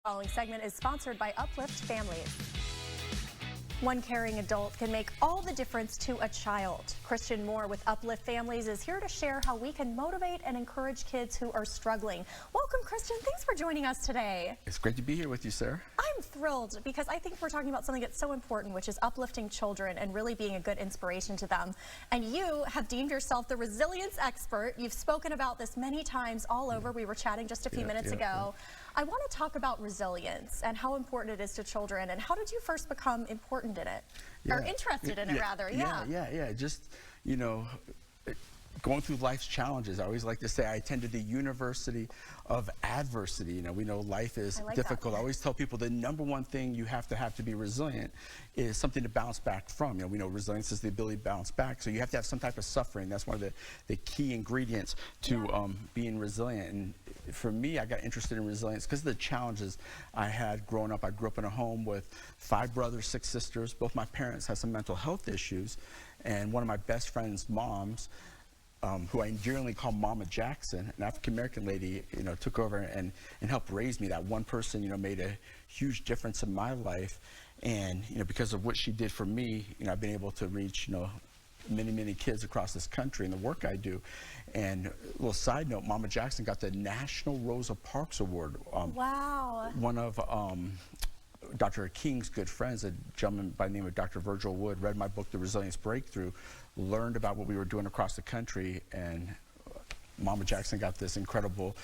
Following segment is sponsored by Uplift Families. One caring adult can make all the difference to a child. Christian Moore with Uplift Families is here to share how we can motivate and encourage kids who are struggling. Welcome, Christian. Thanks for joining us today. It's great to be here with you, Sarah. I'm thrilled because I think we're talking about something that's so important, which is uplifting children and really being a good inspiration to them. And you have deemed yourself the resilience expert. You've spoken about this many times all over. We were chatting just a few minutes ago. I want to talk about resilience and how important it is to children. And how did you first become important in it? Or interested in it, rather? Yeah. Just, you know, going through life's challenges. I always like to say I attended the University of Adversity. You know, we know life is difficult. I always tell people the number one thing you have to be resilient is something to bounce back from. You know, we know resilience is the ability to bounce back. So you have to have some type of suffering. That's one of the key ingredients to being resilient. And for me, I got interested in resilience because of the challenges I had growing up. I grew up in a home with 5 brothers, 6 sisters. Both my parents had some mental health issues. And one of my best friend's moms, who I endearingly call Mama Jackson, an African-American lady, you know, took over and helped raise me. That one person, you know, made a huge difference in my life. And, you know, because of what she did for me, you know, I've been able to reach, you know, many kids across this country in the work I do. And a little side note, Mama Jackson got the National Rosa Parks Award. Wow. One of Dr. King's good friends, a gentleman by the name of Dr. Virgil Wood, read my book, The Resilience Breakthrough, learned about what we were doing across the country, and Mama Jackson got this incredible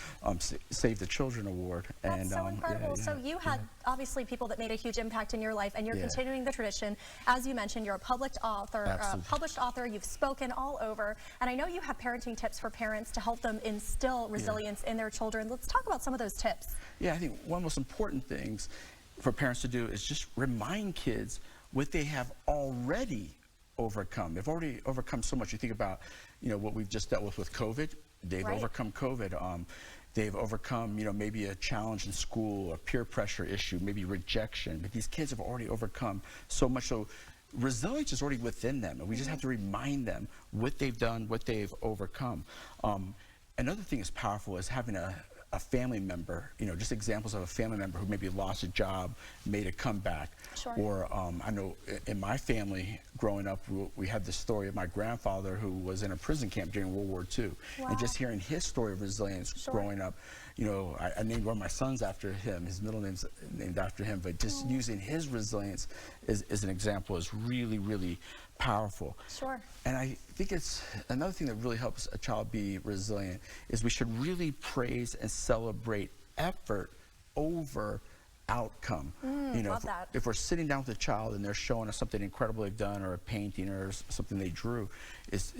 Save the Children Award. That's so incredible. So you had obviously people that made a huge impact in your life, and you're continuing the tradition. As you mentioned, you're a published author, you've spoken all over, and I know you have parenting tips for parents to help them instill resilience in their children. Let's talk about some of those tips. Yeah, I think one of the most important things for parents to do is just remind kids what they have already overcome. They've already overcome so much. You think about, you know, what we've just dealt with COVID. They've overcome COVID. They've overcome, you know, maybe a challenge in school, a peer pressure issue, maybe rejection. But these kids have already overcome so much. So resilience is already within them, and we just have to remind them what they've done, what they've overcome. Another thing that's powerful is having a family member, you know, just examples of a family member who maybe lost a job, made a comeback. Or I know in my family growing up, we had the story of my grandfather who was in a prison camp during World War II. And just hearing his story of resilience growing up, you know, I named one of my sons after him. His middle name's named after him, but just using his resilience as an example is really powerful. And I think it's another thing that really helps a child be resilient is we should really praise and celebrate effort over outcome. You know, if we're sitting down with a child and they're showing us something incredible they've done, or a painting or something they drew, it's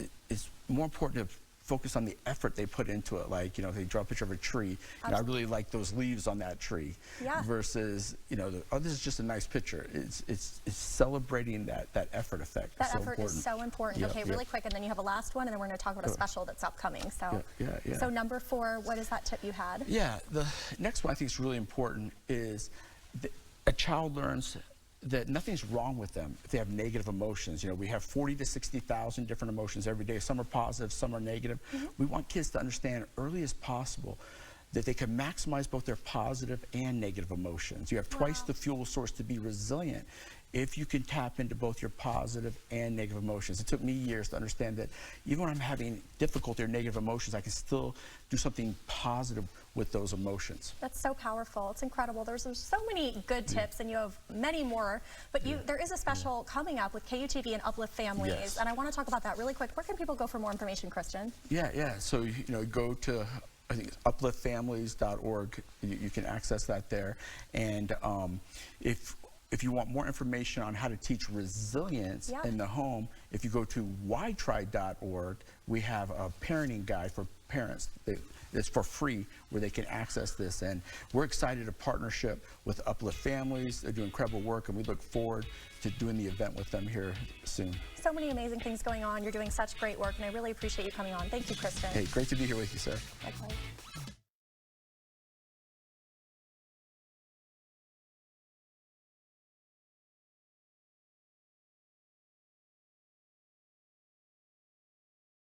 more important to focus on the effort they put into it. Like, you know, if they draw a picture of a tree, and I really like those leaves on that tree, versus, you know, this is just a nice picture. It's celebrating that effort effect. That effort is so important. Okay, really quick, and then you have a last one, and then we're going to talk about a special that's upcoming. So, so number 4, what is that tip you had? Yeah, the next one I think is really important is a child learns that nothing's wrong with them if they have negative emotions. You know, we have 40 to 60,000 different emotions every day. Some are positive, some are negative. We want kids to understand early as possible that they can maximize both their positive and negative emotions. You have twice the fuel source to be resilient if you can tap into both your positive and negative emotions. It took me years to understand that even when I'm having difficulty or negative emotions, I can still do something positive with those emotions. That's so powerful. It's incredible. There's so many good tips, and you have many more, but there is a special coming up with KUTV and Uplift Families, and I want to talk about that really quick. Where can people go for more information, Christian? So, you know, go to, I think it's upliftfamilies.org. You can access that there. And if you want more information on how to teach resilience in the home, if you go to whytry.org, we have a parenting guide for parents. It's for free, where they can access this. And we're excited to partnership with Uplift Families. They do incredible work, and we look forward to doing the event with them here soon. So many amazing things going on. You're doing such great work, and I really appreciate you coming on. Thank you, Kristen. Hey, great to be here with you, sir. Likewise.